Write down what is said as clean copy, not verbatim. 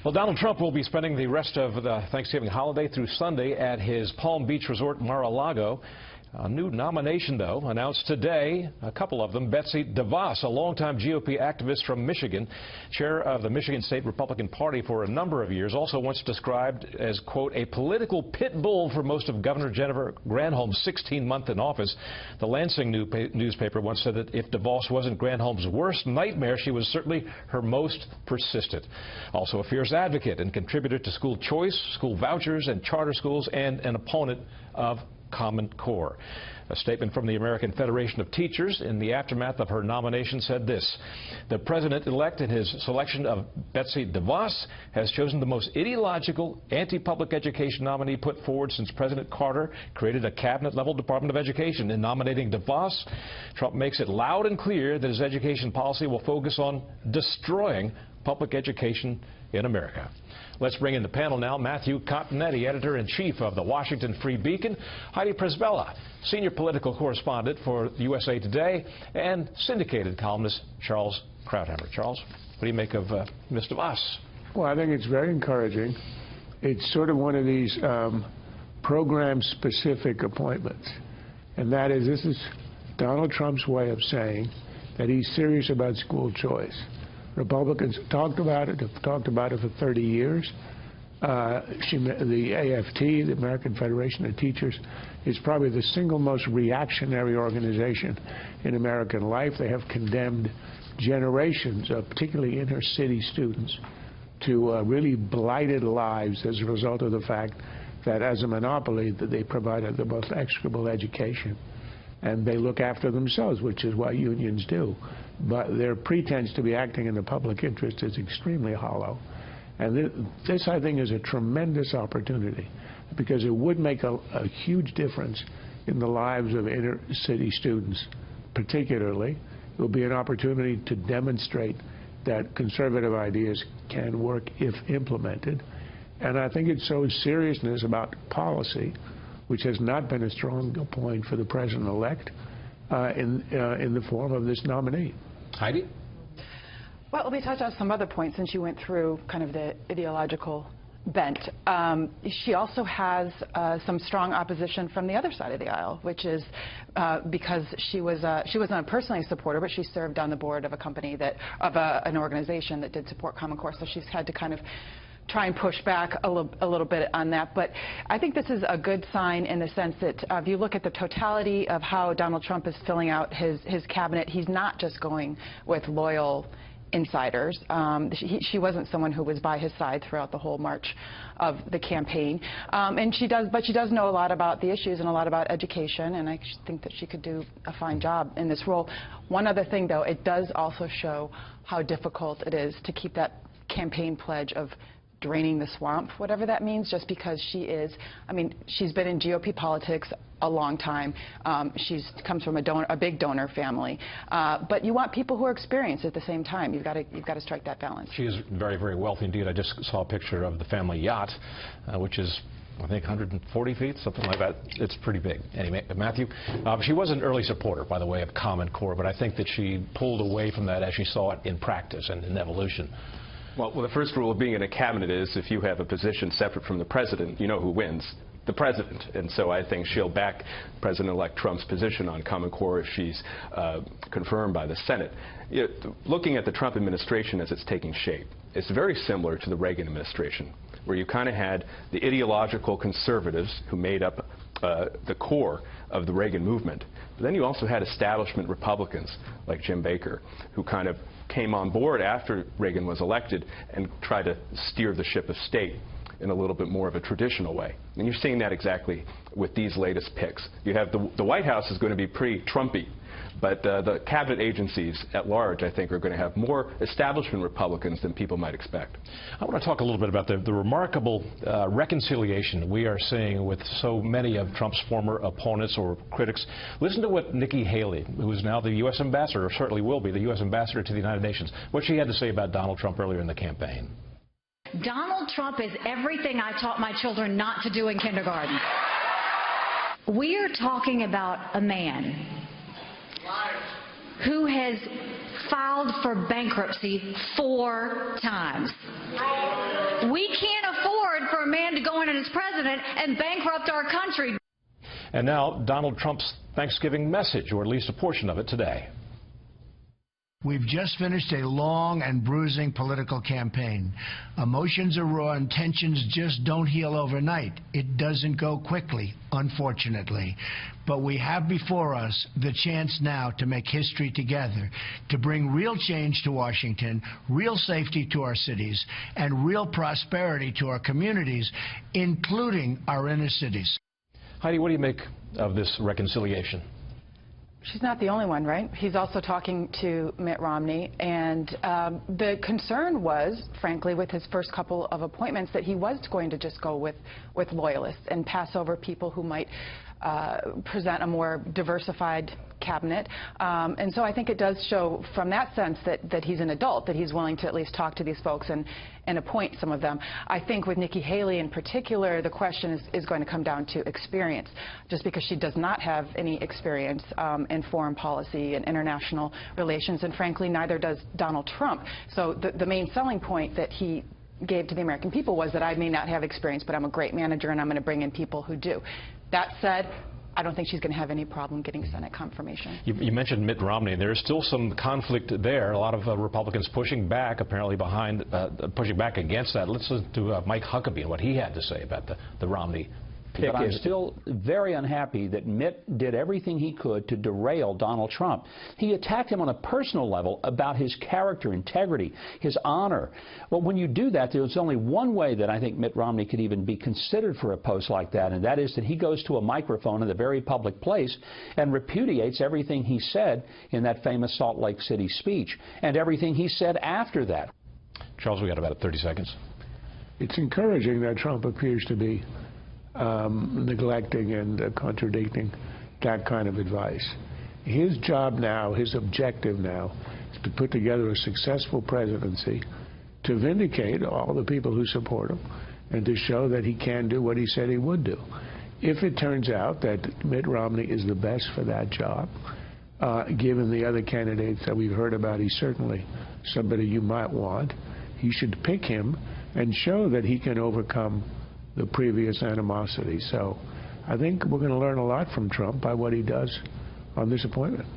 Well, Donald Trump will be spending the rest of the Thanksgiving holiday through Sunday at his Palm Beach resort, Mar-a-Lago. A new nomination, though, announced today. A couple of them. Betsy DeVos, a longtime GOP activist from Michigan, chair of the Michigan State Republican Party for a number of years, also once described as, quote, a political pit bull for most of Governor Jennifer Granholm's 16-month in office. The Lansing newspaper once said that if DeVos wasn't Granholm's worst nightmare, she was certainly her most persistent. Also a fierce advocate and contributor to school choice, school vouchers, and charter schools, and an opponent of Common Core. A statement from the American Federation of Teachers in the aftermath of her nomination said this: the president-elect, in his selection of Betsy DeVos, has chosen the most ideological anti-public education nominee put forward since President Carter created a cabinet-level Department of Education. In nominating DeVos, Trump makes it loud and clear that his education policy will focus on destroying public education in America. Let's bring in the panel now. Matthew Continetti, editor-in-chief of the Washington Free Beacon; Heidi Prisbilla, senior political correspondent for USA Today; and syndicated columnist Charles Krauthammer. Charles, what do you make of Ms. DeVos? Well, I think it's very encouraging. It's sort of one of these program-specific appointments, and that is, this is Donald Trump's way of saying that he's serious about school choice. Republicans talked about it, have talked about it for 30 years. The AFT, the American Federation of Teachers, is probably the single most reactionary organization in American life. They have condemned generations of particularly inner city students to really blighted lives as a result of the fact that as a monopoly that they provided the most execrable education. And they look after themselves, which is what unions do. But their pretense to be acting in the public interest is extremely hollow. And this, I think, is a tremendous opportunity, because it would make a huge difference in the lives of inner city students, particularly. It will be an opportunity to demonstrate that conservative ideas can work if implemented. And I think it shows seriousness about policy, which has not been a strong point for the president-elect in the form of this nominee. Heidi? Well, let me touch on some other points since you went through kind of the ideological bent. She also has some strong opposition from the other side of the aisle, which is because she was not personally a supporter, but she served on the board of a company an organization that did support Common Core, so she's had to kind of try and push back a little bit on that. But I think this is a good sign in the sense that if you look at the totality of how Donald Trump is filling out his cabinet, he's not just going with loyal insiders. She wasn't someone who was by his side throughout the whole march of the campaign. But she does know a lot about the issues and a lot about education, and I think that she could do a fine job in this role. One other thing, though, it does also show how difficult it is to keep that campaign pledge of draining the swamp, whatever that means, just because she is, I mean, she's been in GOP politics a long time. She comes from a big donor family. But you want people who are experienced at the same time. You've got to strike that balance. She is very, very wealthy indeed. I just saw a picture of the family yacht, which is, I think, 140 feet, something like that. It's pretty big. Anyway, Matthew, she was an early supporter, by the way, of Common Core, but I think that she pulled away from that as she saw it in practice and in evolution. Well, the first rule of being in a cabinet is if you have a position separate from the president, you know who wins. The president. And so I think she'll back President-elect Trump's position on Common Core if she's confirmed by the Senate. You know, looking at the Trump administration as it's taking shape, it's very similar to the Reagan administration, where you kind of had the ideological conservatives who made up the core of the Reagan movement. But then you also had establishment Republicans like Jim Baker, who kind of came on board after Reagan was elected and tried to steer the ship of state in a little bit more of a traditional way. And you're seeing that exactly with these latest picks. You have the White House is going to be pretty Trumpy, but the cabinet agencies at large, I think, are going to have more establishment Republicans than people might expect. I want to talk a little bit about the remarkable reconciliation we are seeing with so many of Trump's former opponents or critics. Listen to what Nikki Haley, who is now the U.S. ambassador, or certainly will be the U.S. ambassador to the United Nations, what she had to say about Donald Trump earlier in the campaign. Donald Trump is everything I taught my children not to do in kindergarten. We are talking about a man who has filed for bankruptcy 4 times. We can't afford for a man to go in as president and bankrupt our country. And now Donald Trump's Thanksgiving message, or at least a portion of it today. We've just finished a long and bruising political campaign. Emotions are raw and tensions just don't heal overnight. It doesn't go quickly, unfortunately. But we have before us the chance now to make history together, to bring real change to Washington, real safety to our cities, and real prosperity to our communities, including our inner cities. Heidi, what do you make of this reconciliation? She's not the only one, right? He's also talking to Mitt Romney, and the concern was, frankly, with his first couple of appointments, that he was going to just go with loyalists and pass over people who might present a more diversified cabinet. And so I think it does show from that sense that he's an adult, that he's willing to at least talk to these folks and appoint some of them. I think with Nikki Haley in particular, the question is going to come down to experience. Just because she does not have any experience in foreign policy and international relations, and frankly, neither does Donald Trump. So the main selling point that he gave to the American people was that I may not have experience, but I'm a great manager and I'm going to bring in people who do. That said, I don't think she's going to have any problem getting Senate confirmation. You mentioned Mitt Romney. There's still some conflict there. A lot of Republicans pushing back, apparently pushing back against that. Let's listen to Mike Huckabee and what he had to say about the Romney pick. But I'm still very unhappy that Mitt did everything he could to derail Donald Trump. He attacked him on a personal level about his character, integrity, his honor. Well, when you do that, there's only one way that I think Mitt Romney could even be considered for a post like that, and that is that he goes to a microphone in a very public place and repudiates everything he said in that famous Salt Lake City speech and everything he said after that. Charles, we got about 30 seconds. It's encouraging that Trump appears to be neglecting and contradicting that kind of advice. His job now, his objective now, is to put together a successful presidency, to vindicate all the people who support him, and to show that he can do what he said he would do. If it turns out that Mitt Romney is the best for that job, given the other candidates that we've heard about, he's certainly somebody you might want. He should pick him and show that he can overcome the previous animosity. So I think we're going to learn a lot from Trump by what he does on this appointment.